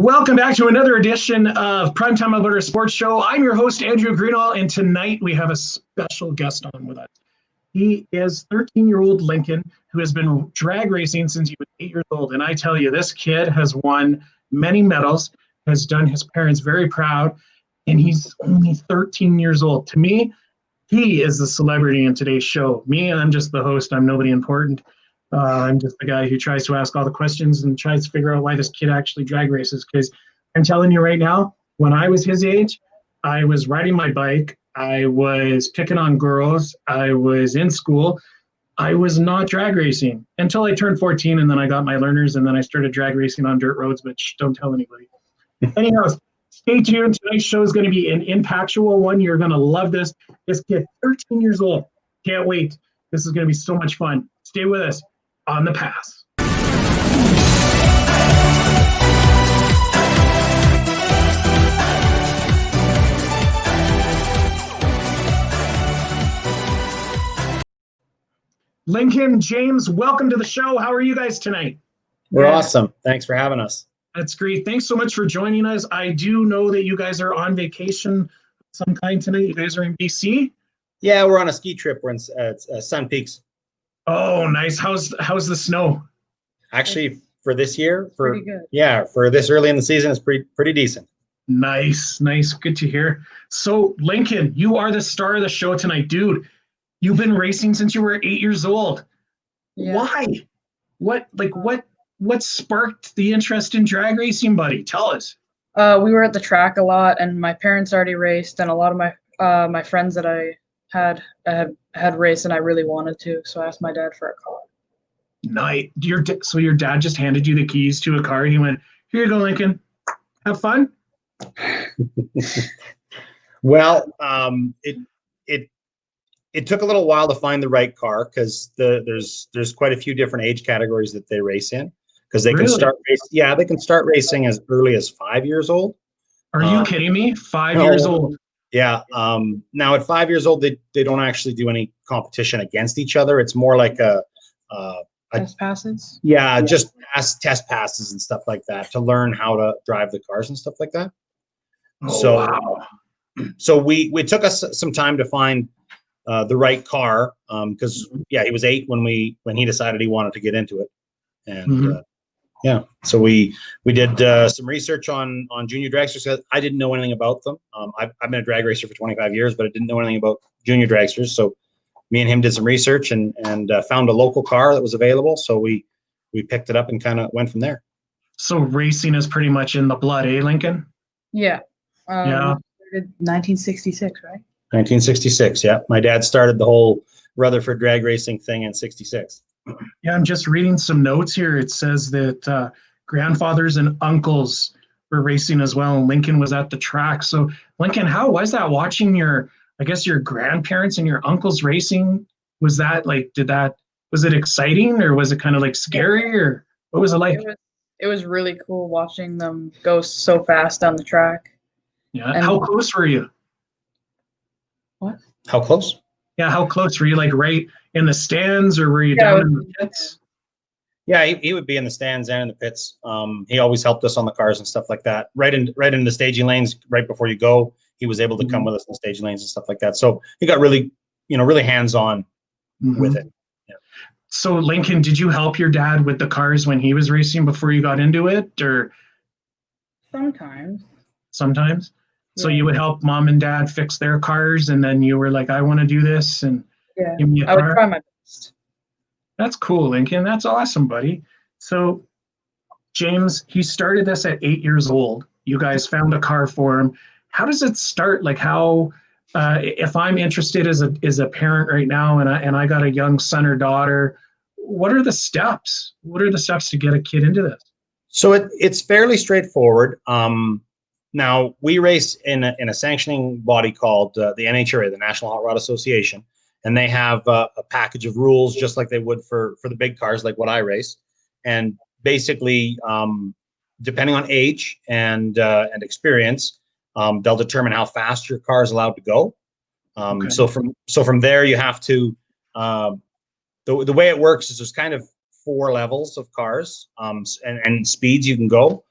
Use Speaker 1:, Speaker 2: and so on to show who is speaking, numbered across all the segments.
Speaker 1: Welcome back to another edition of Primetime Alberta Sports Show. I'm your host, Andrew Greenall, and tonight we have a special guest on with us. He is 13-year-old Lincoln, who has been drag racing since he was 8 years old. And I tell you, this kid has won many medals, has done his parents very proud, and he's only 13 years old. To me, he is the celebrity in today's show. Me, I'm just the host. I'm nobody important. I'm just the guy who tries to ask all the questions and tries to figure out why this kid actually drag races. Because I'm telling you right now, when I was his age, I was riding my bike, I was picking on girls, I was in school. I was not drag racing until I turned 14, and then I got my learners, and then I started drag racing on dirt roads, but don't tell anybody. Anyhow, stay tuned. Tonight's show is going to be an impactful one. You're going to love this. This kid, 13 years old. Can't wait. This is going to be so much fun. Stay with us on the pass. Lincoln, James, welcome to the show. How are you guys tonight?
Speaker 2: We're awesome. Thanks for having us.
Speaker 1: That's great. Thanks so much for joining us. I do know that you guys are on vacation of some kind tonight. You guys are in BC?
Speaker 2: Yeah, we're on a ski trip. We're in Sun Peaks.
Speaker 1: Oh, nice. How's the snow?
Speaker 2: Actually, for this year,
Speaker 3: pretty good.
Speaker 2: Yeah, for this early in the season, it's pretty decent.
Speaker 1: Nice. Good to hear. So, Lincoln, you are the star of the show tonight, dude. You've been racing since you were 8 years old. Yeah. Why? What sparked the interest in drag racing, buddy? Tell us.
Speaker 3: We were at the track a lot, and my parents already raced, and a lot of my friends that I had raced, and I really wanted to, so I asked my dad for a car.
Speaker 1: Nice. So your dad just handed you the keys to a car, and he went, "Here you go, Lincoln. Have fun."
Speaker 2: Well, it took a little while to find the right car because there's quite a few different age categories that they race in. Because they can start racing. Yeah, they can start racing as early as 5 years old.
Speaker 1: Are you kidding me? 5 years old.
Speaker 2: Yeah. Now at 5 years old, they don't actually do any competition against each other. It's more like a
Speaker 3: test passes.
Speaker 2: Yeah, just test passes and stuff like that to learn how to drive the cars and stuff like that.
Speaker 1: Wow.
Speaker 2: So we took us some time to find the right car because he was 8 when he decided he wanted to get into it, and so we did some research on junior dragsters. I didn't know anything about them. I've been a drag racer for 25 years, but I didn't know anything about junior dragsters. So me and him did some research and found a local car that was available. So we picked it up and kind of went from there.
Speaker 1: So racing is pretty much in the blood, eh, Lincoln?
Speaker 3: Yeah.
Speaker 1: Yeah.
Speaker 3: 1966, right?
Speaker 2: 1966. Yeah, my dad started the whole Rutherford drag racing thing in '66.
Speaker 1: Yeah, I'm just reading some notes here. It says that grandfathers and uncles were racing as well, and Lincoln was at the track. So, Lincoln, how was that watching your grandparents and your uncles racing? Was that was it exciting, or was it kind of like scary, or what was it like?
Speaker 3: It was really cool watching them go so fast down the track.
Speaker 1: Yeah. And how close were you?
Speaker 3: What?
Speaker 2: How close?
Speaker 1: Yeah, how close were you? Like right in the stands, or were you down in the pits?
Speaker 2: Yeah, he would be in the stands and in the pits. He always helped us on the cars and stuff like that. Right in the staging lanes, right before you go, he was able to come with us in the staging lanes and stuff like that. So he got really hands-on with it. Yeah.
Speaker 1: So Lincoln, did you help your dad with the cars when he was racing before you got into it, or?
Speaker 3: Sometimes.
Speaker 1: Sometimes. So you would help mom and dad fix their cars, and then you were like, "I want to do this," and give me a car.
Speaker 3: I would try my best.
Speaker 1: That's cool, Lincoln. That's awesome, buddy. So, James, he started this at 8 years old. You guys found a car for him. How does it start? Like, how? If I'm interested as a parent right now, and I got a young son or daughter, what are the steps? What are the steps to get a kid into this?
Speaker 2: So it's fairly straightforward. Now, we race in a sanctioning body called the NHRA, the National Hot Rod Association, and they have a package of rules just like they would for the big cars, like what I race. And basically, depending on age and experience, they'll determine how fast your car is allowed to go. Okay. So from there, you have to the way it works is there's kind of 4 levels of cars and speeds you can go.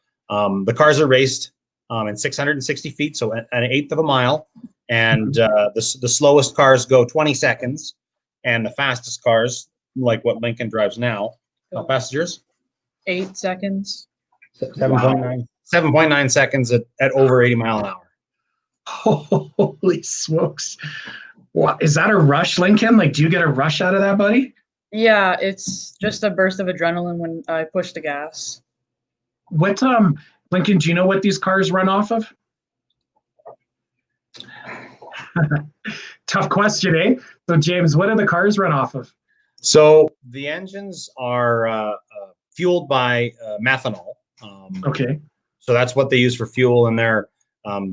Speaker 2: The cars are raced in 660 feet, so an eighth of a mile. And the slowest cars go 20 seconds, and the fastest cars, like what Lincoln drives now, how fast is yours?
Speaker 3: 8 seconds.
Speaker 2: 7.9. 7.9 seconds at over 80 mile an hour.
Speaker 1: Holy smokes. What, is that a rush, Lincoln? Like, do you get a rush out of that, buddy?
Speaker 3: Yeah, it's just a burst of adrenaline when I push the gas.
Speaker 1: What, Lincoln, do you know what these cars run off of? Tough question, eh? So, James, what do the cars run off of?
Speaker 2: So the engines are fueled by methanol.
Speaker 1: Okay.
Speaker 2: So that's what they use for fuel, and they're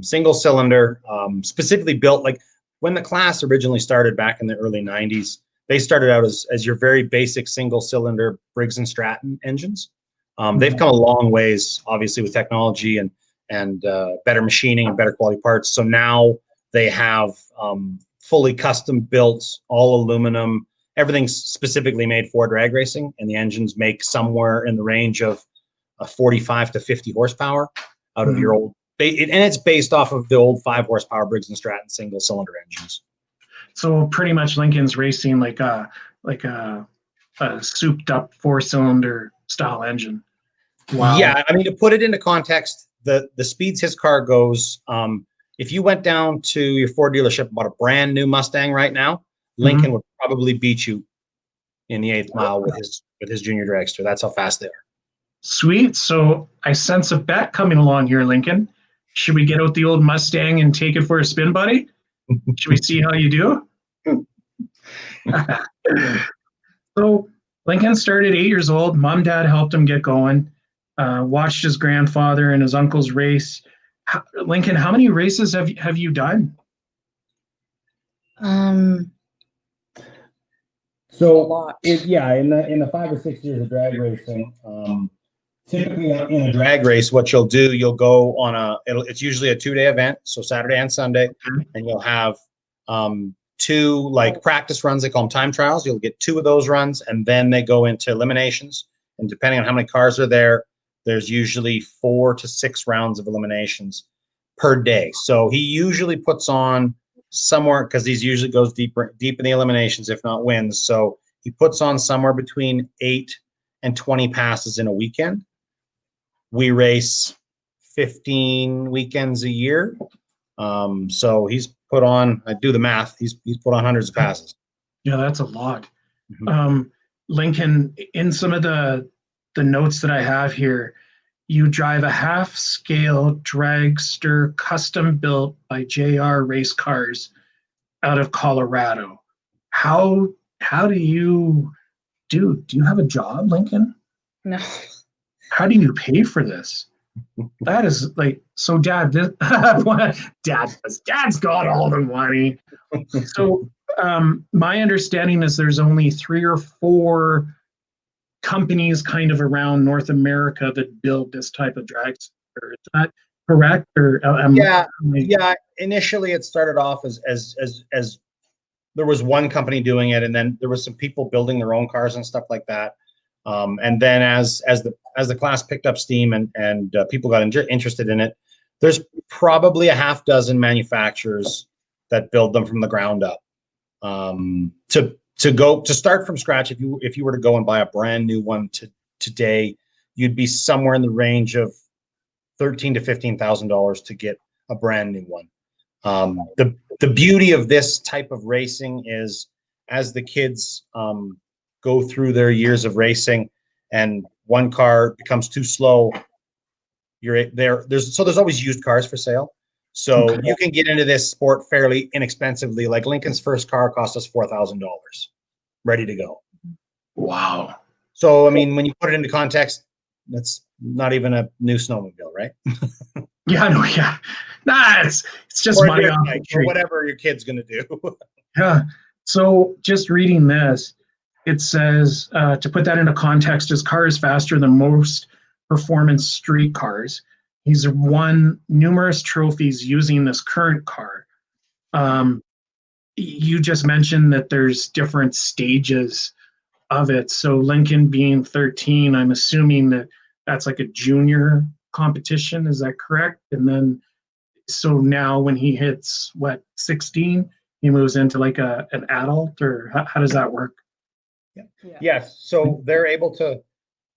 Speaker 2: single cylinder, specifically built. Like when the class originally started back in the early 90s, they started out as your very basic single cylinder Briggs and Stratton engines. They've come a long ways, obviously, with technology and better machining and better quality parts. So now they have fully custom built, all aluminum, everything's specifically made for drag racing, and the engines make somewhere in the range of 45 to 50 horsepower out of your old, and it's based off of the old 5 horsepower Briggs and Stratton single cylinder engines.
Speaker 1: So pretty much Lincoln's racing like a souped up 4-cylinder style engine. Wow.
Speaker 2: Yeah, I mean, to put it into context, the speeds his car goes, if you went down to your Ford dealership and bought a brand new Mustang right now, Lincoln would probably beat you in the 8th mile with his junior dragster. That's how fast they are.
Speaker 1: Sweet. So I sense a bet coming along here, Lincoln. Should we get out the old Mustang and take it for a spin, buddy? Should we see how you do? So Lincoln started 8 years old. Mom, dad helped him get going. Watched his grandfather and his uncles race. Lincoln, how many races have you done?
Speaker 2: So in the 5 or 6 years of drag racing, typically in a drag race, what you'll do, you'll go on it's usually a 2-day event, so Saturday and Sunday, and you'll have 2 like practice runs. They call them time trials. You'll get 2 of those runs, and then they go into eliminations. And depending on how many cars are there, there's usually 4 to 6 rounds of eliminations per day. So he usually puts on somewhere, because he usually goes deep in the eliminations, if not wins. So he puts on somewhere between 8 and 20 passes in a weekend. We race 15 weekends a year. So he's put on, I do the math, he's put on hundreds of passes.
Speaker 1: Yeah, that's a lot. Lincoln, in some of the notes that I have here, you drive a half-scale dragster custom built by JR Race Cars out of Colorado. How do you have a job, Lincoln?
Speaker 3: No.
Speaker 1: How do you pay for this? That is like, so dad's got all the money. So my understanding is there's only 3 or 4 companies kind of around North America that build this type of dragster. Is that correct? Or
Speaker 2: yeah. Initially, it started off as there was one company doing it, and then there was some people building their own cars and stuff like that. And then as the class picked up steam and people got interested in it, there's probably a half dozen manufacturers that build them from the ground up. To start from scratch, if you were to go and buy a brand new one today, you'd be somewhere in the range of $13,000 to $15,000 to get a brand new one. The beauty of this type of racing is, as the kids go through their years of racing, and one car becomes too slow, there's always used cars for sale. So you can get into this sport fairly inexpensively. Like Lincoln's first car cost us $4,000, ready to go.
Speaker 1: Wow.
Speaker 2: So I mean, when you put it into context, that's not even a new snowmobile, right?
Speaker 1: Yeah, no, yeah. Nah, it's just money off the tree.
Speaker 2: Or whatever your kid's gonna do.
Speaker 1: Yeah. So just reading this, it says, to put that into context, his car is faster than most performance street cars. He's won numerous trophies using this current car. You just mentioned that there's different stages of it. So Lincoln being 13, I'm assuming that's like a junior competition. Is that correct? And then, so now when he hits what, 16, he moves into like an adult, or how does that work?
Speaker 3: Yeah.
Speaker 2: Yes. So they're able to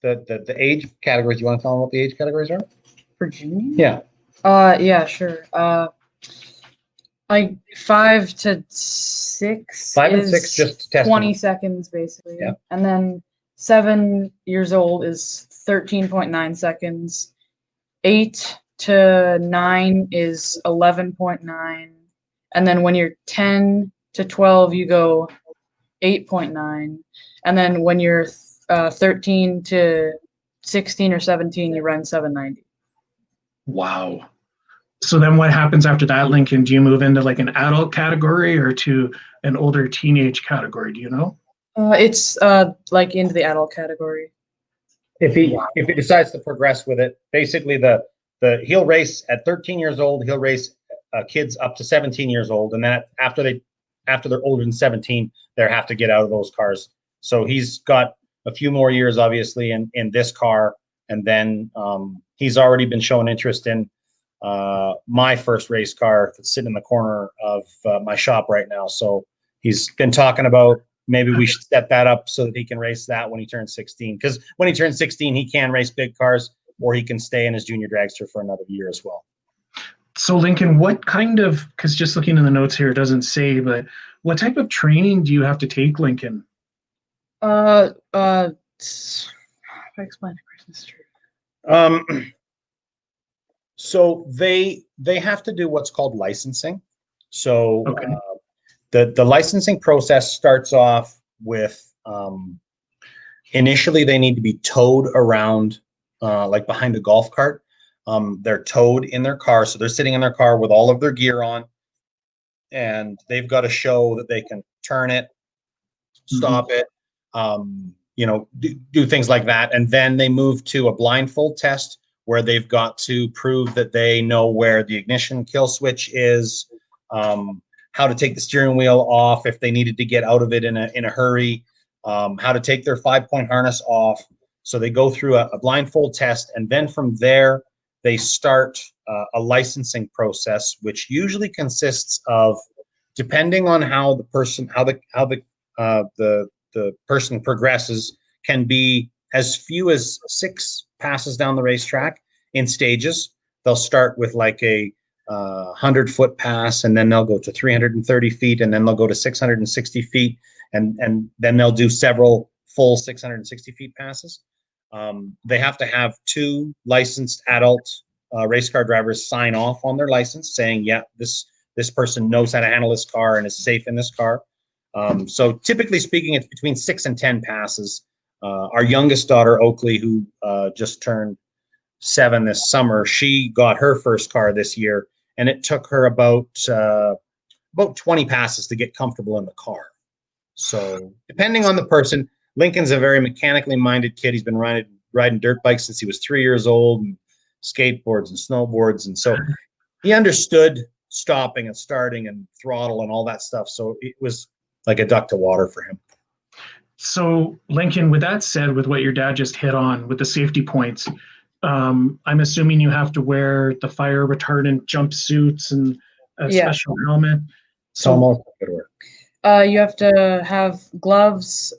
Speaker 2: the age categories. You want to tell them what the age categories are?
Speaker 3: For junior?
Speaker 2: Yeah.
Speaker 3: Yeah, sure. Like 5 to 6
Speaker 2: 5 and
Speaker 3: is
Speaker 2: 6 just testing.
Speaker 3: 20 seconds basically.
Speaker 2: Yeah.
Speaker 3: And then 7 years old is 13.9 seconds. 8 to 9 is 11.9. And then when you're 10 to 12, you go 8.9. And then when you're 13 to 16 or 17, you run 790.
Speaker 1: Wow. So then what happens after that, Lincoln? Do you move into like an adult category or to an older teenage category? Do you know?
Speaker 3: It's like into the adult category.
Speaker 2: If he decides to progress with it, basically he'll race at 13 years old. He'll race kids up to 17 years old, and then after they're older than 17, they have to get out of those cars. So he's got a few more years, obviously, in this car, and then he's already been showing interest in my first race car that's sitting in the corner of my shop right now. So he's been talking about maybe we should set that up so that he can race that when he turns 16. Because when he turns 16, he can race big cars, or he can stay in his junior dragster for another year as well.
Speaker 1: So Lincoln, what kind of, because just looking in the notes here, it doesn't say, but what type of training do you have to take, Lincoln?
Speaker 3: If I explain the question.
Speaker 2: So they have to do what's called licensing. So
Speaker 1: Okay.
Speaker 2: The licensing process starts off with initially they need to be towed around like behind a golf cart. They're towed in their car, so they're sitting in their car with all of their gear on, and they've got to show that they can turn it, stop it, do things like that, and then they move to a blindfold test where they've got to prove that they know where the ignition kill switch is, how to take the steering wheel off if they needed to get out of it in a hurry, how to take their 5-point harness off. So they go through a blindfold test, and then from there they start a licensing process, which usually consists of, depending on how the person the person progresses, can be as few as 6 passes down the racetrack in stages. They'll start with like a 100-foot pass, and then they'll go to 330 feet, and then they'll go to 660 feet, and then they'll do several full 660 feet passes. They have to have 2 licensed adult race car drivers sign off on their license saying, yeah, this person knows how to handle this car and is safe in this car. So typically speaking, it's between 6 and 10 passes. Our youngest daughter, Oakley, who just turned 7 this summer, she got her first car this year, and it took her about 20 passes to get comfortable in the car. So depending on the person, Lincoln's a very mechanically minded kid. He's been riding dirt bikes since he was 3 years old, and skateboards and snowboards, and so he understood stopping and starting and throttle and all that stuff. So it was like a duck to water for him.
Speaker 1: So Lincoln, with that said, with what your dad just hit on with the safety points, I'm assuming you have to wear the fire retardant jumpsuits and a special helmet. So
Speaker 2: almost good work.
Speaker 3: You have to have gloves,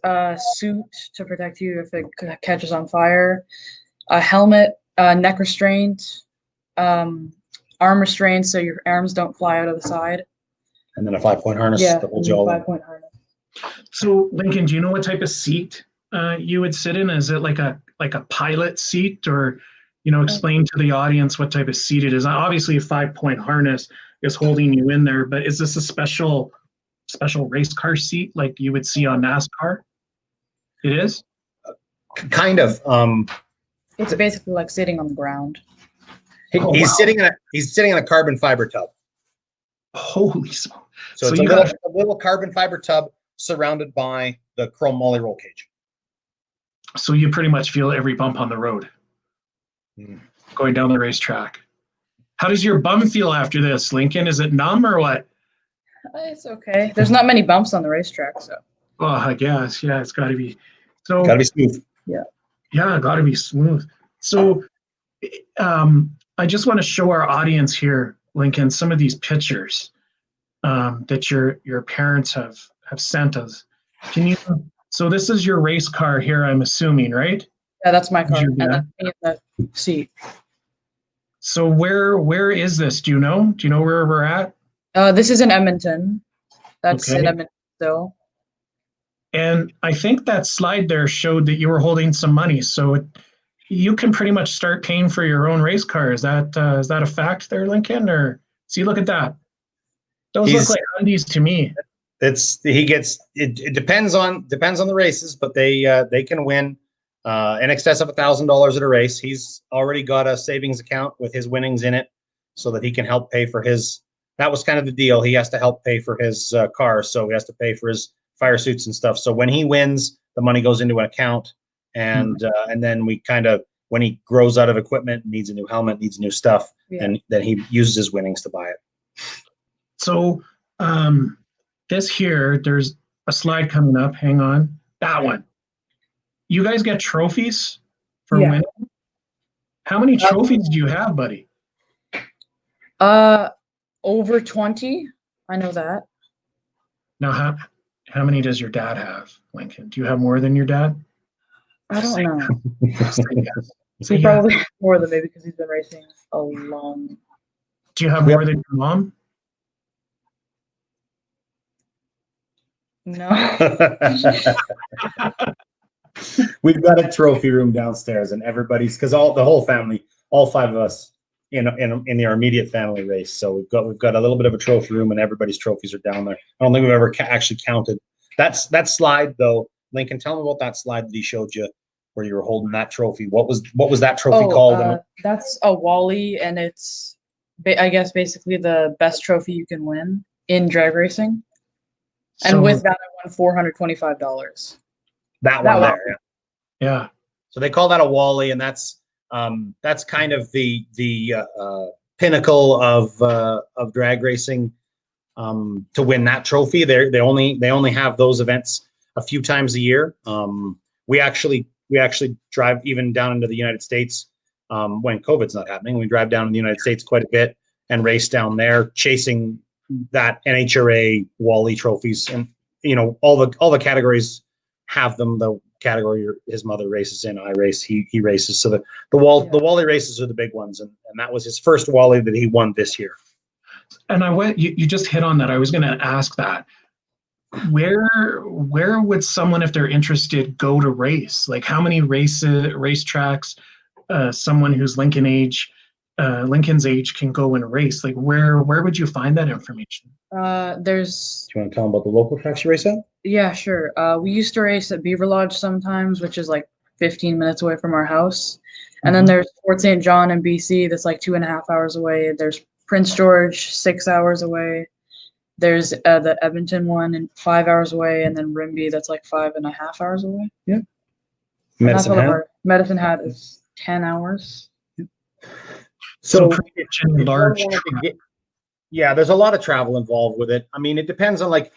Speaker 3: suit to protect you if it catches on fire, a helmet, neck restraint, arm restraint so your arms don't fly out of the side.
Speaker 2: And then a 5-point harness that holds you all in.
Speaker 3: 5-point harness.
Speaker 1: So Lincoln, do you know what type of seat you would sit in? Is it like a pilot seat, or explain to the audience what type of seat it is? Obviously, a 5-point harness is holding you in there, but is this a special race car seat like you would see on NASCAR? It is?
Speaker 2: Kind of.
Speaker 3: It's basically like sitting on the ground.
Speaker 2: He's sitting in a carbon fiber tub.
Speaker 1: Holy smoke.
Speaker 2: So it's a little carbon fiber tub surrounded by the chrome molly roll cage.
Speaker 1: So you pretty much feel every bump on the road going down the racetrack. How does your bum feel after this, Lincoln? Is it numb or what?
Speaker 3: It's okay. There's not many bumps on the racetrack, so.
Speaker 1: Well, I guess, yeah, it's got to be. So
Speaker 2: got to be smooth.
Speaker 3: Yeah.
Speaker 1: Yeah, got to be smooth. So I just want to show our audience here, Lincoln, some of these pictures that your parents have sent us. Can you? So this is your race car here, I'm assuming, right?
Speaker 3: Yeah, that's my car.
Speaker 1: Your
Speaker 3: And
Speaker 1: dad.
Speaker 3: that's me in the seat.
Speaker 1: So where is this? Do you know? Do you know where we're at?
Speaker 3: This is in Edmonton. That's in
Speaker 1: Okay.
Speaker 3: Edmonton still.
Speaker 1: And I think that slide there showed that you were holding some money, so you can pretty much start paying for your own race car. Is that a fact there, Lincoln? Or see, look at that. Those look like undies to me.
Speaker 2: It depends on the races, but they can win in excess of $1,000 at a race. He's already got a savings account with his winnings in it, so that he can help pay for his. That was kind of the deal. He has to help pay for his car, so he has to pay for his fire suits and stuff. So when he wins, the money goes into an account, and then we kind of, when he grows out of equipment, needs a new helmet, needs new stuff, and then he uses his winnings to buy it.
Speaker 1: So this here, there's a slide coming up. Hang on, that one. You guys get trophies for winning? How many trophies do you have, buddy?
Speaker 3: Over 20. I know that.
Speaker 1: Now, how many does your dad have, Lincoln? Do you have more than your dad?
Speaker 3: I don't know.
Speaker 1: Say
Speaker 3: probably more than me because he's been racing a long.
Speaker 1: Do you have more than your mom?
Speaker 3: No.
Speaker 2: We've got a trophy room downstairs, and everybody's, because the whole family, all five of us in our immediate family race. So we've got a little bit of a trophy room, and everybody's trophies are down there. I don't think we've ever actually counted. That slide though, Lincoln, tell me about that slide that he showed you where you were holding that trophy. What was that trophy called?
Speaker 3: That's a Wally, and it's I guess basically the best trophy you can win in drag racing. And with that, I won $425.
Speaker 2: That one there,
Speaker 1: yeah.
Speaker 2: So they call that a Wally, and that's kind of the pinnacle of drag racing. To win that trophy, they only have those events a few times a year. We actually drive even down into the United States when COVID's not happening. We drive down in the United States quite a bit and race down there, chasing that NHRA Wally trophies, and all the categories have them. The category his mother races in, I race, he races. So the Wally races are the big ones, and that was his first Wally that he won this year.
Speaker 1: And you just hit on that. I was going to ask that. Where would someone, if they're interested, go to race? Like, how many racetracks someone who's Lincoln's age can go and race? Like, where would you find that information?
Speaker 3: There's.
Speaker 2: Do you want to tell them about the local tracks you race at?
Speaker 3: Yeah, sure. We used to race at Beaver Lodge sometimes, which is like 15 minutes away from our house. And then there's Fort St. John in BC, that's like 2.5 hours away. There's Prince George, 6 hours away. There's the Edmonton one, and 5 hours away, and then Rimbey, that's like 5.5 hours away.
Speaker 2: Yeah.
Speaker 3: Medicine Hat is 10 hours.
Speaker 2: Yeah. So large. Yeah, there's a lot of travel involved with it. I mean, it depends on, like,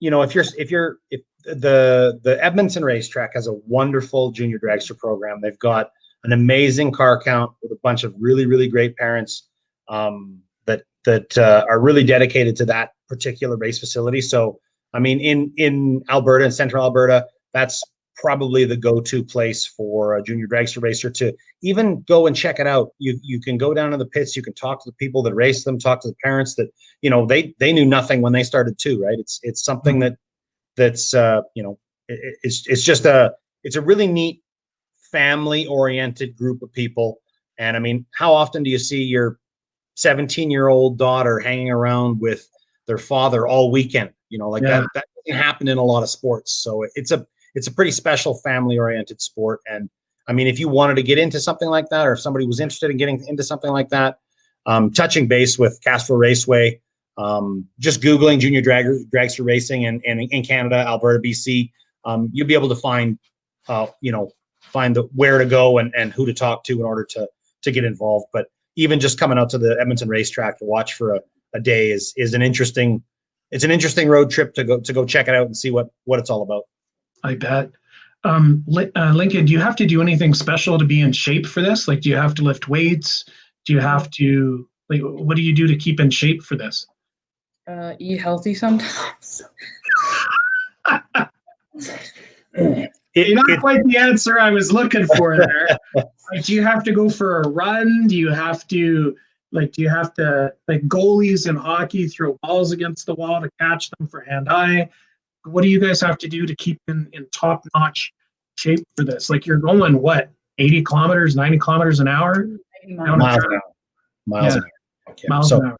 Speaker 2: if the Edmonton racetrack has a wonderful junior dragster program. They've got an amazing car count with a bunch of really, really great parents that are really dedicated to that particular race facility. So, I mean, in Alberta and Central Alberta, that's probably the go-to place for a junior dragster racer to even go and check it out. You can go down to the pits, you can talk to the people that race them, talk to the parents that, they knew nothing when they started too, right? It's something that's it's just it's a really neat family-oriented group of people. And I mean, how often do you see your 17-year-old daughter hanging around with their father all weekend? That doesn't happen in a lot of sports. So it's a pretty special family-oriented sport. And I mean, if you wanted to get into something like that, or if somebody was interested in getting into something like that, touching base with Castro Raceway, just Googling junior dragster racing in Canada, Alberta, BC, you'll be able to find where to go and who to talk to in order to get involved. But even just coming out to the Edmonton racetrack to watch for a day is an interesting road trip to go check it out and see what it's all about.
Speaker 1: I bet. Lincoln, do you have to do anything special to be in shape for this? Like, do you have to lift weights? Do you have to, like, what do you do to keep in shape for this?
Speaker 3: Eat healthy sometimes.
Speaker 1: Not quite the answer I was looking for there. Like, do you have to go for a run? Do you have to, like, goalies in hockey throw balls against the wall to catch them for hand-eye? What do you guys have to do to keep in top-notch shape for this? Like, you're going, what, 80 kilometers, 90 kilometers an hour?
Speaker 2: Miles an hour. Miles an hour. Okay.
Speaker 1: Miles an hour.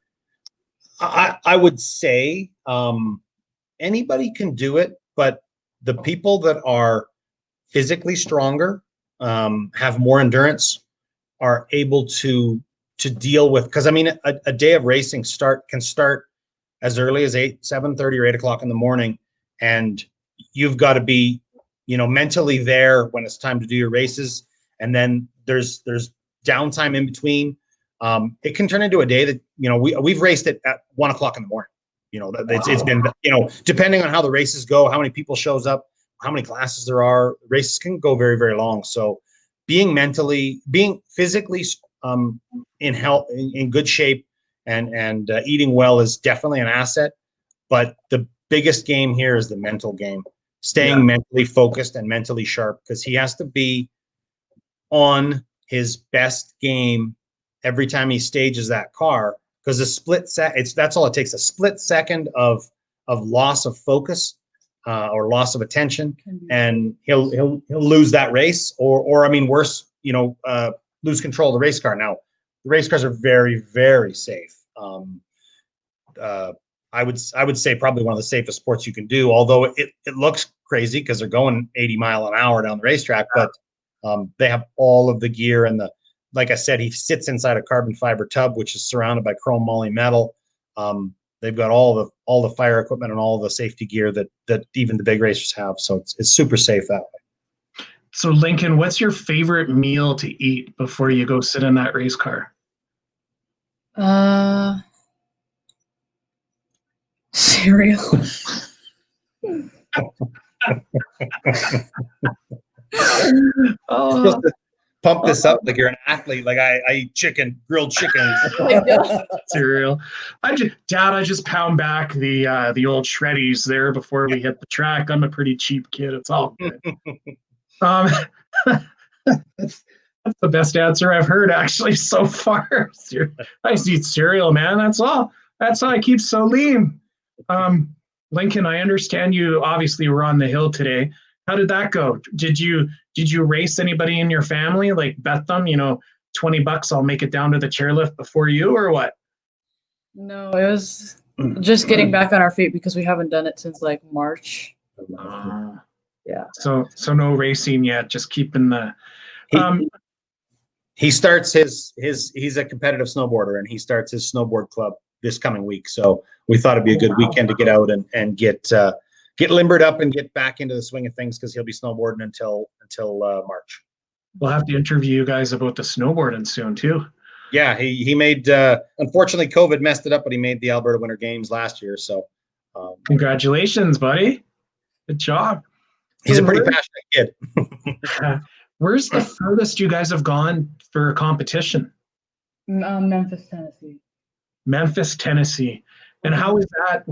Speaker 2: I would say anybody can do it, but the people that are physically stronger, have more endurance, are able to deal with, because I mean a day of racing can start as early as 7:30 or 8 o'clock in the morning, and you've got to be mentally there when it's time to do your races, and then there's downtime in between. It can turn into a day that we've raced it at 1 o'clock in the morning. It's been depending on how the races go, how many people shows up, how many classes there are. Races can go very, very long. So being physically in health, in good shape, and eating well is definitely an asset. But the biggest game here is the mental game, staying mentally focused and mentally sharp, because he has to be on his best game every time he stages that car. Because that's all it takes, a split second of loss of focus or loss of attention, and he'll lose that race, or I mean worse, lose control of the race car. Now the race cars are very, very safe. I would say probably one of the safest sports you can do, although it looks crazy because they're going 80 mile an hour down the racetrack, but they have all of the gear, and like I said, he sits inside a carbon fiber tub, which is surrounded by chrome moly metal. They've got all the fire equipment and all the safety gear that even the big racers have. So it's super safe that way.
Speaker 1: So Lincoln, what's your favorite meal to eat before you go sit in that race car?
Speaker 3: Cereal.
Speaker 2: Oh, pump this up like you're an athlete. Like I eat grilled chicken.
Speaker 1: Cereal. Dad, I just pound back the old shreddies there before we hit the track. I'm a pretty cheap kid. It's all good. That's the best answer I've heard actually so far. I just eat cereal, man. That's all. That's how I keep so lean. Lincoln, I understand you obviously were on the hill today. How did that go? Did you race anybody in your family? Like bet them, $20, I'll make it down to the chairlift before you, or what?
Speaker 3: No, it was just getting back on our feet because we haven't done it since like March. Yeah.
Speaker 1: So no racing yet. Just keeping the.
Speaker 2: He starts he's a competitive snowboarder, and he starts his snowboard club this coming week. So we thought it'd be a good weekend to get out and get limbered up and get back into the swing of things, because he'll be snowboarding until March.
Speaker 1: We'll have to interview you guys about the snowboarding soon too.
Speaker 2: Yeah, he made unfortunately COVID messed it up, but he made the Alberta Winter Games last year. So
Speaker 1: congratulations, buddy. Good job.
Speaker 2: He's a pretty passionate kid.
Speaker 1: Where's the furthest you guys have gone for a competition?
Speaker 3: Memphis, Tennessee.
Speaker 1: Memphis, Tennessee. And how is that?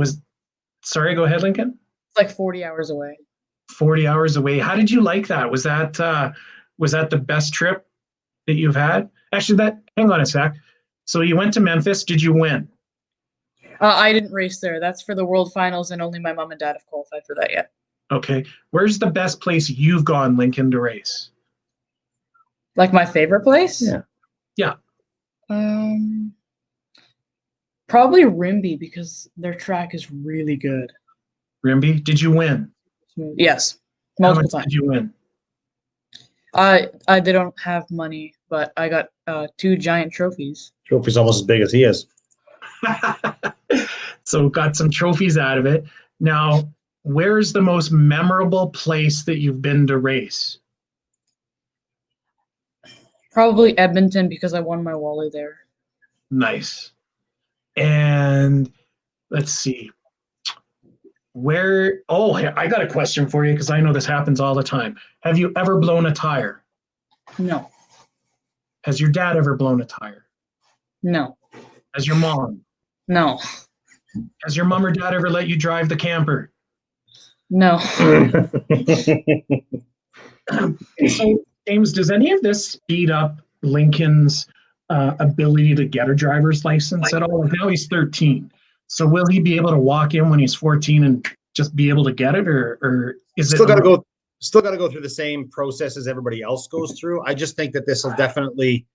Speaker 1: Sorry, go ahead, Lincoln.
Speaker 3: It's like 40 hours away.
Speaker 1: 40 hours away. How did you like that? Was that the best trip that you've had? Actually, hang on a sec. So you went to Memphis. Did you win?
Speaker 3: I didn't race there. That's for the World Finals, and only my mom and dad have qualified for that yet.
Speaker 1: Okay. Where's the best place you've gone, Lincoln, to race?
Speaker 3: Like my favorite place?
Speaker 1: Yeah.
Speaker 3: Probably Rimby, because their track is really good.
Speaker 1: Rimby? Did you win?
Speaker 3: Yes. Multiple times.
Speaker 1: Did you win?
Speaker 3: They don't have money, but I got 2 giant trophies.
Speaker 2: Trophy's almost as big as he is.
Speaker 1: So got some trophies out of it. Now, where's the most memorable place that you've been to race?
Speaker 3: Probably Edmonton, because I won my Wally there.
Speaker 1: Nice. And let's see. Where? Oh, I got a question for you because I know this happens all the time. Have you ever blown a tire?
Speaker 3: No.
Speaker 1: Has your dad ever blown a tire?
Speaker 3: No.
Speaker 1: Has your mom?
Speaker 3: No.
Speaker 1: Has your mom or dad ever let you drive the camper?
Speaker 3: No.
Speaker 1: So, James, does any of this speed up Lincoln's ability to get a driver's license at all? Like now he's 13. So will he be able to walk in when he's 14 and just be able to get it, or is it?
Speaker 2: Still got to go through the same process as everybody else goes through. I just think that this will definitely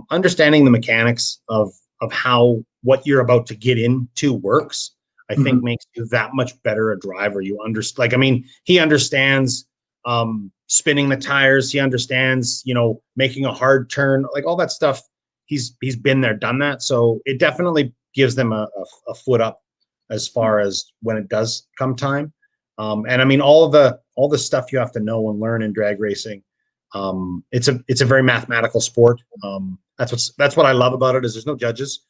Speaker 2: understanding the mechanics of how what you're about to get into works. I think makes you that much better a driver. You understand, like, I mean, he understands spinning the tires. He understands, making a hard turn, like all that stuff. He's been there, done that. So it definitely gives them a foot up as far as when it does come time. And I mean, all the stuff you have to know and learn in drag racing. It's a very mathematical sport. That's what I love about it is there's no judges.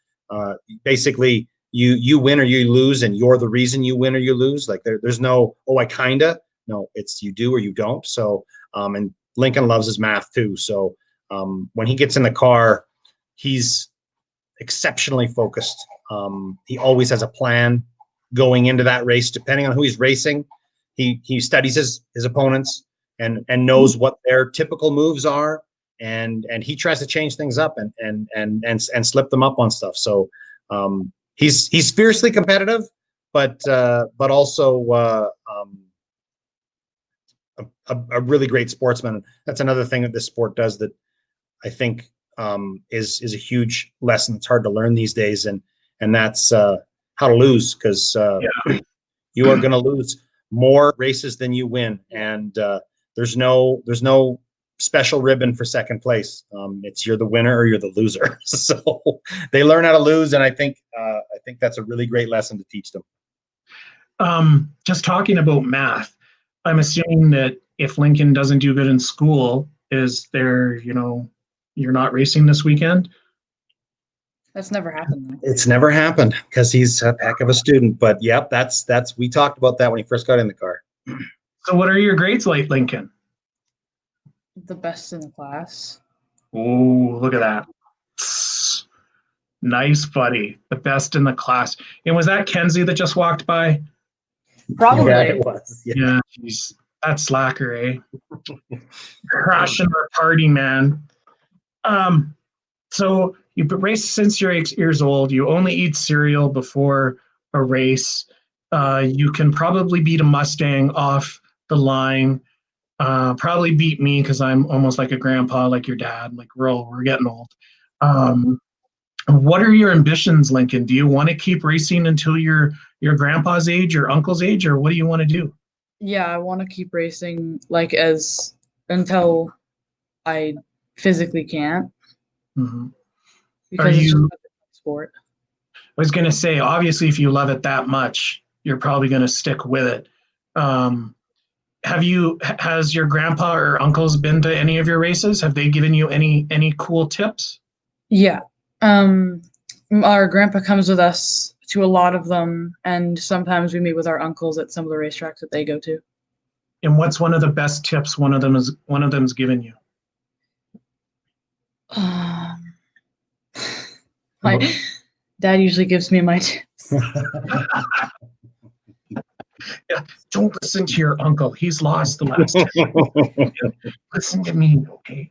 Speaker 2: Basically, you win or you lose, and you're the reason you win or you lose. Like there's no, oh, I kinda. No, it's you do or you don't. So and Lincoln loves his math too. So when he gets in the car, he's exceptionally focused. He always has a plan going into that race, depending on who he's racing. He studies his opponents and knows what their typical moves are, and he tries to change things up and slip them up on stuff. So he's fiercely competitive, but also a really great sportsman. That's another thing that this sport does that I think is a huge lesson. It's hard to learn these days, and that's how to lose, because you are going to lose more races than you win, and there's no special ribbon for second place. It's you're the winner or you're the loser. So they learn how to lose, and I think that's a really great lesson to teach them.
Speaker 1: Just talking about math, I'm assuming that if Lincoln doesn't do good in school, is there, you're not racing this weekend?
Speaker 3: That's never happened though.
Speaker 2: It's never happened because he's a heck of a student. But yep, that's we talked about that when he first got in the car.
Speaker 1: So what are your grades like, Lincoln?
Speaker 3: The best in the class.
Speaker 1: Oh, look at that. Nice, buddy. The best in the class. And was that Kenzie that just walked by?
Speaker 3: Probably.
Speaker 2: Yeah, it was.
Speaker 1: Yeah, geez, that slacker, eh? Crashing our party, man. So you've been raced since you're 8 years old. You only eat cereal before a race. You can probably beat a Mustang off the line. Probably beat me because I'm almost like a grandpa, like your dad. Like we're getting old. What are your ambitions, Lincoln? Do you want to keep racing until your grandpa's age, your uncle's age, or what do you want to do?
Speaker 3: Yeah, I want to keep racing until I physically can't.
Speaker 1: Mm-hmm.
Speaker 3: Because it's just a sport.
Speaker 1: I was going to say, obviously, if you love it that much, you're probably going to stick with it. Has your grandpa or uncles been to any of your races? Have they given you any cool tips?
Speaker 3: Yeah. Our grandpa comes with us to a lot of them, and sometimes we meet with our uncles at some of the racetracks that they go to.
Speaker 1: And what's one of the best tips one of them's given you?
Speaker 3: My dad usually gives me my tips.
Speaker 1: Yeah, don't listen to your uncle. He's lost the last. Listen to me, okay?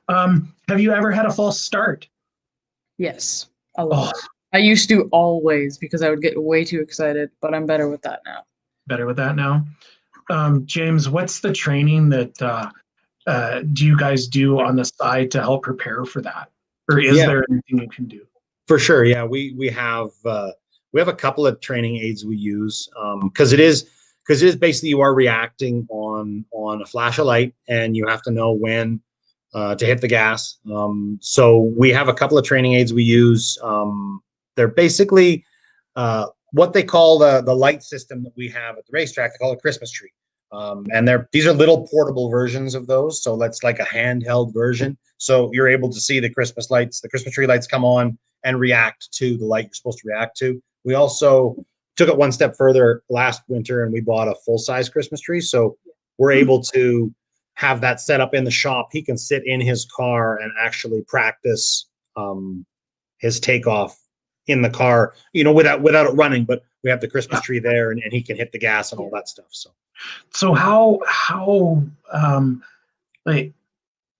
Speaker 1: Have you ever had a false start?
Speaker 3: Yes, a lot. Oh. I used to always, because I would get way too excited, but I'm better with that now.
Speaker 1: Better with that now? James, what's the training that do you guys do on the side to help prepare for that? Or is there anything you can do?
Speaker 2: For sure, yeah. We have a couple of training aids we use because it is basically you are reacting on a flash of light, and you have to know when to hit the gas. So we have a couple of training aids we use. They're basically what they call the light system that we have at the racetrack. They call it a Christmas tree. And these are little portable versions of those. So that's like a handheld version. So you're able to see the Christmas lights, the Christmas tree lights come on and react to the light you're supposed to react to. We also took it one step further last winter and we bought a full-size Christmas tree. So we're able to have that set up in the shop. He can sit in his car and actually practice his takeoff in the car, without it running, but we have the Christmas tree there and he can hit the gas and all that stuff.
Speaker 1: So how like,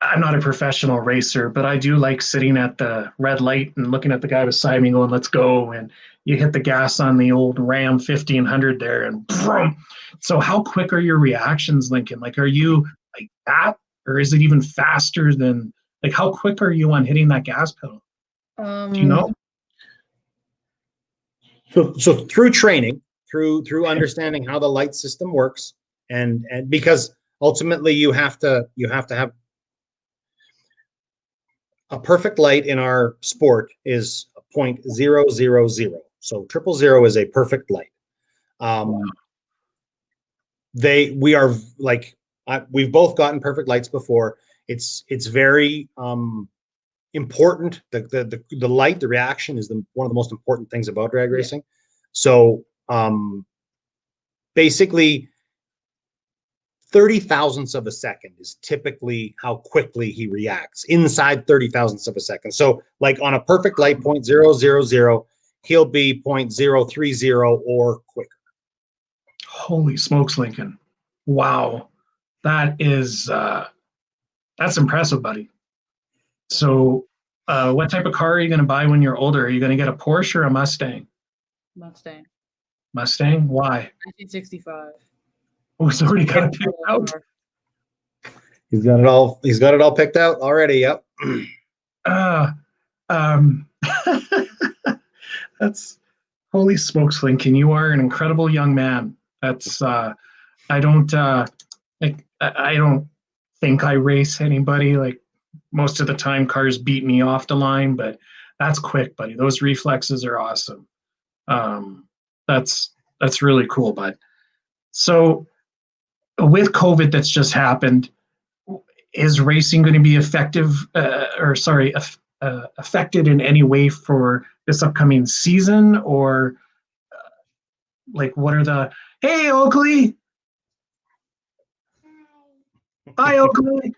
Speaker 1: I'm not a professional racer, but I do like sitting at the red light and looking at the guy beside me going, let's go. And you hit the gas on the old Ram 1500 there and boom. So how quick are your reactions, Lincoln? Like, are you like that, or is it even faster than, like, how quick are you on hitting that gas pedal? Do you know?
Speaker 2: So through training, through understanding how the light system works, and because ultimately you have to have a perfect light in our sport is 0.000. So 000 is a perfect light. We are like, we've both gotten perfect lights before. It's very important. The light, the reaction is one of the most important things about drag racing. So basically 30 thousandths of a second is typically how quickly he reacts, inside 30 thousandths of a second. So like on a perfect light, 0.000, he'll be 0.030 or quicker.
Speaker 1: Holy smokes, Lincoln. Wow. That is, that's impressive, buddy. So what type of car are you going to buy when you're older? Are you going to get a Porsche or a Mustang?
Speaker 3: Mustang.
Speaker 1: Mustang? Why?
Speaker 3: 1965.
Speaker 1: Oh, he's already got it picked out.
Speaker 2: He's got it all picked out already. Yep.
Speaker 1: Um, that's, holy smokes, Lincoln. You are an incredible young man. That's I don't I don't think I race anybody. Like, most of the time cars beat me off the line, but that's quick, buddy. Those reflexes are awesome. That's really cool, bud. So with COVID that's just happened, is racing going to be affected in any way for this upcoming season, or like, what are the, hey Oakley, hi Oakley.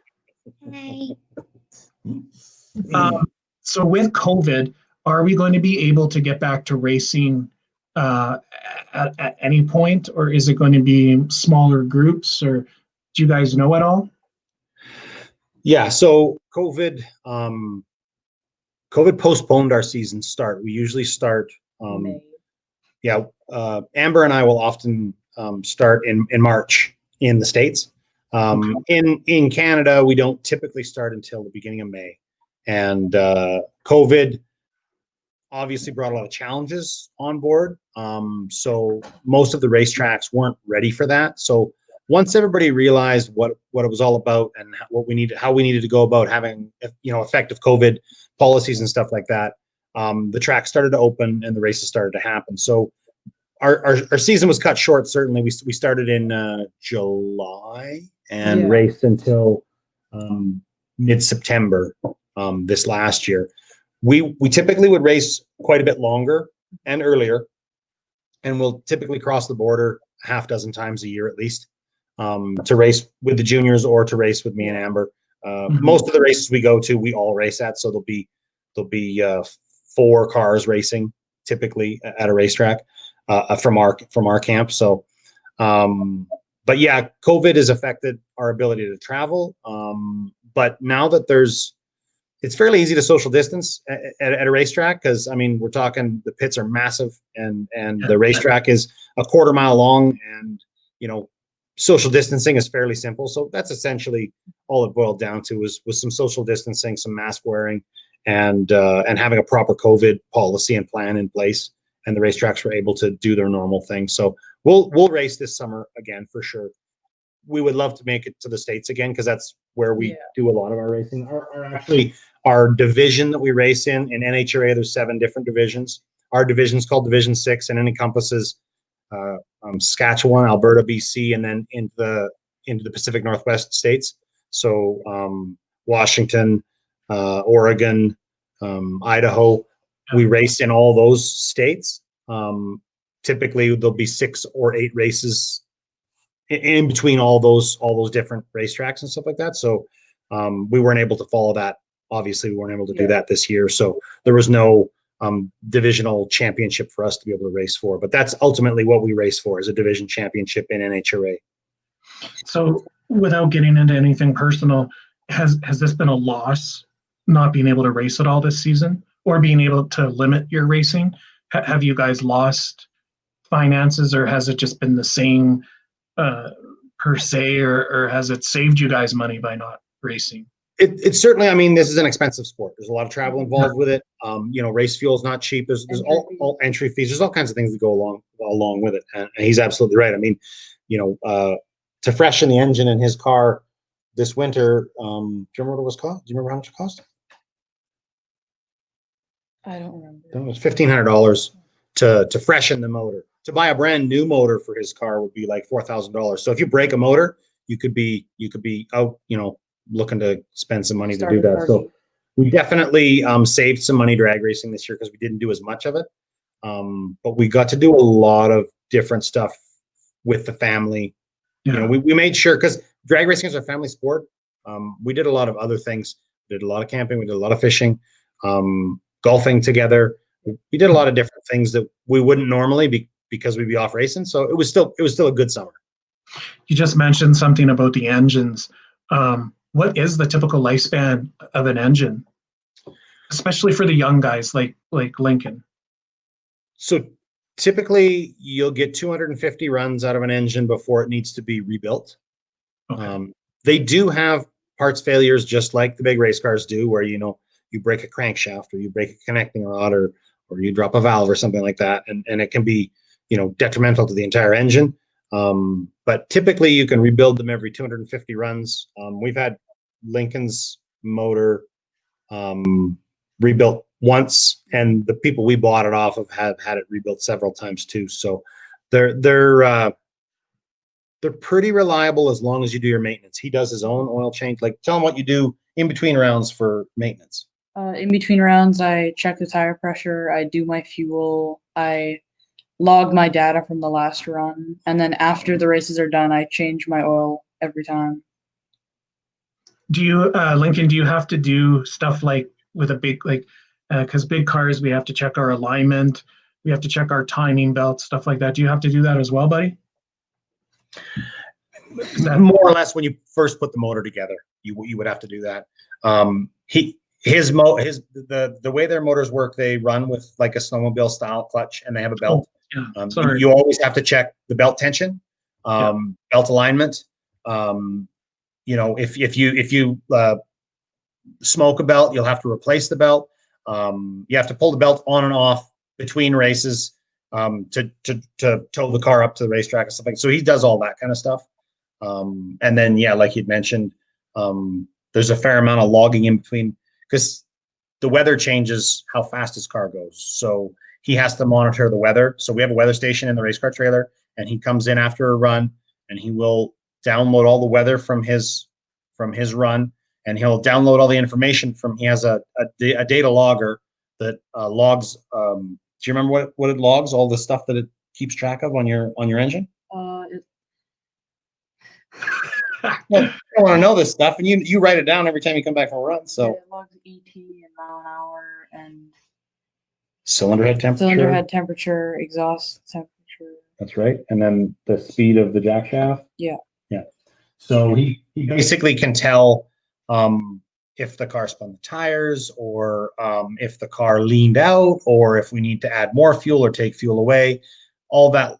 Speaker 1: So with COVID, are we going to be able to get back to racing at any point, or is it going to be smaller groups, or do you guys know at all?
Speaker 2: Yeah, so COVID postponed our season start. We usually start, Amber and I will often start in March in the States. In Canada, we don't typically start until the beginning of May. And COVID obviously brought a lot of challenges on board. So most of the racetracks weren't ready for that. So once everybody realized what it was all about and how we needed to go about having, effective COVID policies and stuff like that, the track started to open and the races started to happen. So our season was cut short. Certainly, we started in July and raced until mid-September this last year. We typically would race quite a bit longer and earlier, and we'll typically cross the border a half dozen times a year at least, to race with the juniors or to race with me and Amber. Most of the races we go to, we all race at, so there'll be 4 cars racing typically at a racetrack from our camp. So, but yeah, COVID has affected our ability to travel. But now that it's fairly easy to social distance at a racetrack, because I mean, we're talking, the pits are massive and the racetrack is a quarter mile long, and social distancing is fairly simple. So that's essentially all it boiled down to, was some social distancing, some mask wearing, and having a proper COVID policy and plan in place. And the racetracks were able to do their normal thing. So we'll race this summer again for sure. We would love to make it to the States again, because that's where we do a lot of our racing. Our division that we race in NHRA, there's 7 different divisions. Our division is called Division 6, and it encompasses Saskatchewan, Alberta, BC, and then into the Pacific Northwest states. So Washington, Oregon, Idaho. We race in all those states. typically there'll be 6 or 8 races in between all those different racetracks and stuff like that. So we weren't able to follow that. Obviously, we weren't able to do that this year. So there was no divisional championship for us to be able to race for. But that's ultimately what we race for, is a division championship in NHRA.
Speaker 1: So without getting into anything personal, has this been a loss, not being able to race at all this season, or being able to limit your racing? Have you guys lost finances, or has it just been the same per se, or has it saved you guys money by not racing?
Speaker 2: It's certainly, I mean, this is an expensive sport. There's a lot of travel involved with it. Race fuel is not cheap. There's all entry fees. There's all kinds of things that go along with it. And he's absolutely right. I mean, to freshen the engine in his car this winter, do you remember what it was cost? Do you remember how much it cost?
Speaker 3: I don't remember.
Speaker 2: It was $1,500 to freshen the motor. To buy a brand new motor for his car would be like $4,000. So if you break a motor, you could be out, looking to spend some money to do that. So we definitely saved some money drag racing this year because we didn't do as much of it. But we got to do a lot of different stuff with the family.
Speaker 1: Yeah.
Speaker 2: We made sure, because drag racing is a family sport. We did a lot of other things. We did a lot of camping. We did a lot of fishing, golfing together. We did a lot of different things that we wouldn't normally because we'd be off racing. So it was still a good summer.
Speaker 1: You just mentioned something about the engines. What is the typical lifespan of an engine, especially for the young guys like Lincoln?
Speaker 2: So typically you'll get 250 runs out of an engine before it needs to be rebuilt. Okay. They do have parts failures just like the big race cars do, where you break a crankshaft, or you break a connecting rod, or you drop a valve or something like that, and it can be detrimental to the entire engine. But typically you can rebuild them every 250 runs. We've had Lincoln's motor rebuilt once, and the people we bought it off of have had it rebuilt several times too. So they're pretty reliable as long as you do your maintenance. He does his own oil change. Like, tell him what you do in between rounds for maintenance.
Speaker 3: In between rounds, I check the tire pressure. I do my fuel. I log my data from the last run, and then after the races are done, I change my oil every time.
Speaker 1: Do you, Lincoln, do you have to do stuff like with a big, because big cars, we have to check our alignment, we have to check our timing belt, stuff like that. Do you have to do that as well, buddy?
Speaker 2: More or less, when you first put the motor together, you would have to do that. The way their motors work, they run with like a snowmobile style clutch, and they have a belt.
Speaker 1: Oh, yeah.
Speaker 2: You always have to check the belt tension, belt alignment. If you smoke a belt, you'll have to replace the belt. You have to pull the belt on and off between races to tow the car up to the racetrack or something. So he does all that kind of stuff. And then, like you'd mentioned, there's a fair amount of logging in between, because the weather changes how fast his car goes. So he has to monitor the weather. So we have a weather station in the race car trailer, and he comes in after a run, and he will download all the weather from his run, and he'll download all the information from. He has a data logger that logs. Do you remember what it logs? All the stuff that it keeps track of on your engine. Well, you don't want to know this stuff, and you write it down every time you come back from a run. So
Speaker 3: it logs ET and mile an hour and
Speaker 2: cylinder head
Speaker 3: temperature, exhaust temperature.
Speaker 2: That's right, and then the speed of the jack shaft.
Speaker 3: Yeah.
Speaker 2: So he basically can tell if the car spun the tires, or if the car leaned out, or if we need to add more fuel or take fuel away. All that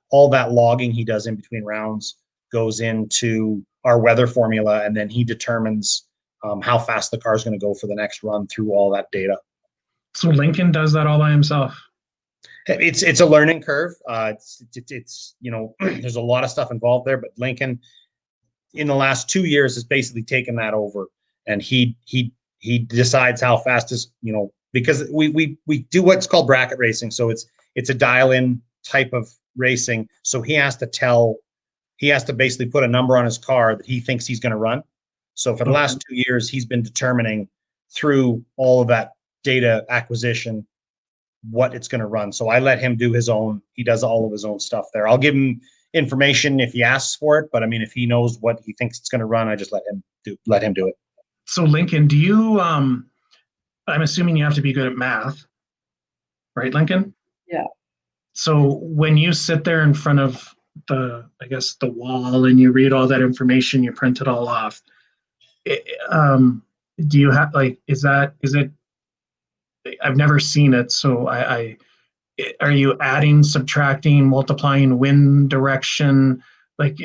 Speaker 2: logging he does in between rounds goes into our weather formula, and then he determines how fast the car is going to go for the next run through all that data.
Speaker 1: So Lincoln does that all by himself.
Speaker 2: It's a learning curve. It's there's a lot of stuff involved there, but Lincoln, in the last 2 years, has basically taken that over, and he decides how fast because we do what's called bracket racing. So it's a dial-in type of racing. So he has to basically put a number on his car that he thinks he's going to run. So for the last 2 years, he's been determining through all of that data acquisition what it's going to run. So I let him do his own. He does all of his own stuff there. I'll give him information if he asks for it, but I mean, if he knows what he thinks it's going to run, I just let him do it.
Speaker 1: So Lincoln, do you? I'm assuming you have to be good at math, right, Lincoln?
Speaker 3: Yeah.
Speaker 1: So when you sit there in front of I guess the wall and you read all that information, you print it all off. Do you have like, is it? I've never seen it, so are you adding, subtracting, multiplying wind direction? Like,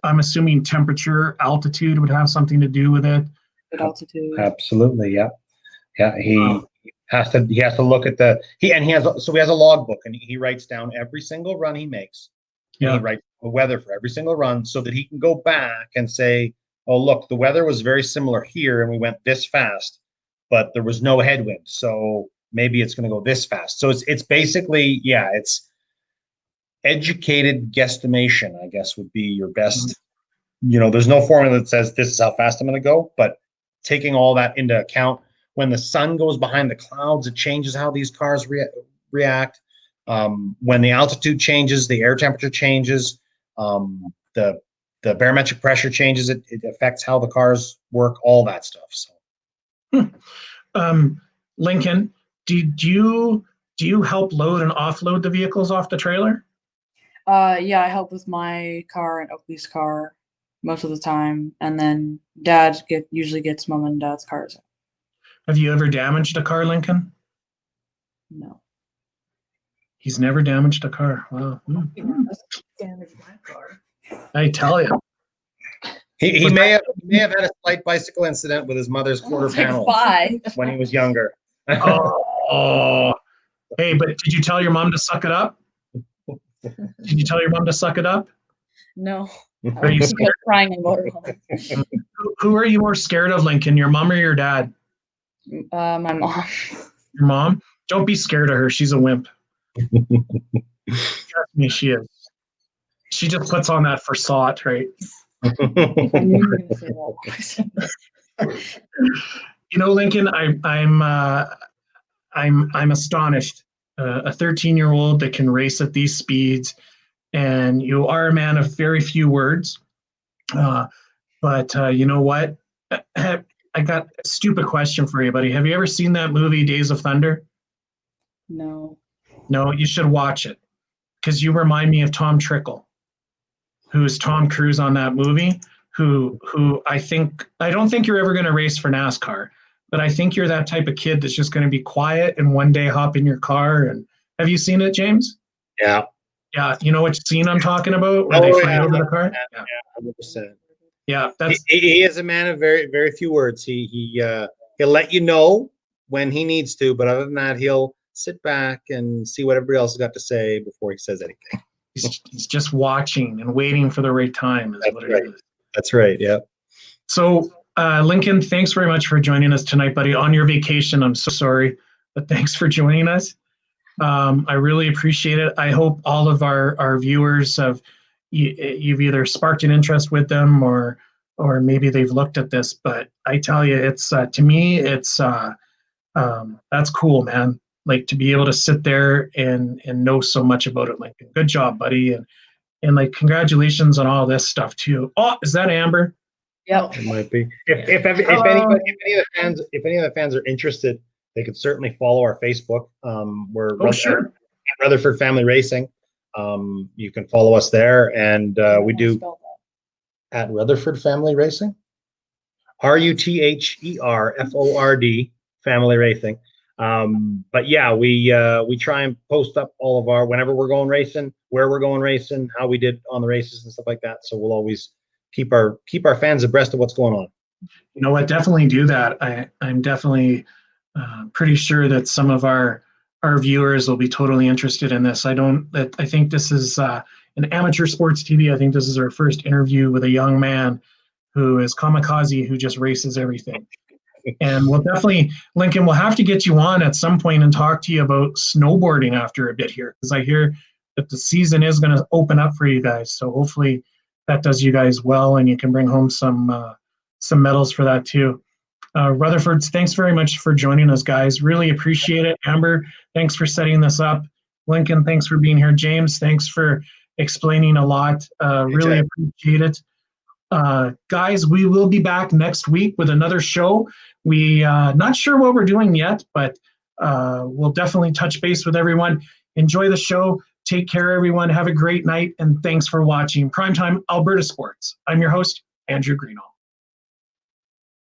Speaker 1: I'm assuming temperature, altitude would have something to do with it.
Speaker 3: Good altitude.
Speaker 2: Absolutely, yeah. He has to look at he has a logbook, and he writes down every single run he makes. And he writes the weather for every single run so that he can go back and say, oh, look, the weather was very similar here and we went this fast, but there was no headwind. So maybe it's going to go this fast. So it's basically, it's educated guesstimation, I guess, would be your best. There's no formula that says this is how fast I'm going to go, but taking all that into account, when the sun goes behind the clouds, it changes how these cars react. When the altitude changes, the air temperature changes, the barometric pressure changes, it affects how the cars work, all that stuff. So,
Speaker 1: Lincoln, do you help load and offload the vehicles off the trailer?
Speaker 3: Yeah, I help with my car and Oakley's car most of the time, and then Dad usually gets Mom and Dad's cars.
Speaker 1: Have you ever damaged a car, Lincoln?
Speaker 3: No.
Speaker 1: He's never damaged a car. Wow.
Speaker 3: Damaged my car.
Speaker 1: I tell you.
Speaker 2: He may have had a slight bicycle incident with his mother's quarter panel when he was younger.
Speaker 1: Oh. Hey, but did you tell your mom to suck it up? Did you tell your mom to suck it up?
Speaker 3: No.
Speaker 1: Are you scared?
Speaker 3: Crying in motorhome.
Speaker 1: Who are you more scared of, Lincoln? Your mom or your dad?
Speaker 3: My mom.
Speaker 1: Your mom? Don't be scared of her. She's a wimp. Trust me, she is. She just puts on that facade, right? Lincoln, I'm astonished. A 13-year-old that can race at these speeds, and you are a man of very few words. But you know what? I got a stupid question for you, buddy. Have you ever seen that movie Days of Thunder?
Speaker 3: No.
Speaker 1: No, you should watch it because you remind me of Tom Trickle, who is Tom Cruise on that movie. Who I don't think you're ever going to race for NASCAR, but I think you're that type of kid that's just going to be quiet and one day hop in your car. And have you seen it, James?
Speaker 2: Yeah.
Speaker 1: Yeah, you know which scene I'm talking about where they fight over the car?
Speaker 2: Yeah, 100%.
Speaker 1: Yeah,
Speaker 2: he is a man of very, very few words. He'll let you know when he needs to, but other than that, he'll sit back and see what everybody else has got to say before he says anything.
Speaker 1: He's just watching and waiting for the right time is what it is.
Speaker 2: That's right, yeah.
Speaker 1: So, Lincoln, thanks very much for joining us tonight, buddy. On your vacation, I'm so sorry, but thanks for joining us. I really appreciate it. I hope all of our viewers you've either sparked an interest with them or maybe they've looked at this. But I tell you, it's to me, it's that's cool, man. Like to be able to sit there and know so much about it. Lincoln, good job, buddy, and like congratulations on all this stuff too. Oh, is that Amber?
Speaker 3: Yep.
Speaker 2: It might be. If any of the fans are interested, they could certainly follow our Facebook. We're
Speaker 1: sure.
Speaker 2: Rutherford Family Racing. You can follow us there, and we do at Rutherford Family Racing. RUTHERFORD Family Racing. But yeah, we try and post up all of our whenever we're going racing, where we're going racing, how we did on the races and stuff like that. So we'll always keep our fans abreast of what's going on.
Speaker 1: You know what? Definitely do that. I'm definitely pretty sure that some of our viewers will be totally interested in this. I think this is an amateur sports TV. I think this is our first interview with a young man who is kamikaze, who just races everything. And we'll definitely, Lincoln, we'll have to get you on at some point and talk to you about snowboarding after a bit here, because I hear that the season is going to open up for you guys. So hopefully that does you guys well, and you can bring home some medals for that too. Rutherford, thanks very much for joining us, guys. Really appreciate it. Amber, thanks for setting this up. Lincoln, thanks for being here. James, thanks for explaining a lot. Really appreciate it. Guys, we will be back next week with another show. We not sure what we're doing yet, but we'll definitely touch base with everyone. Enjoy the show. Take care, everyone. Have a great night, and thanks for watching Primetime Alberta Sports. I'm your host, Andrew Greenall.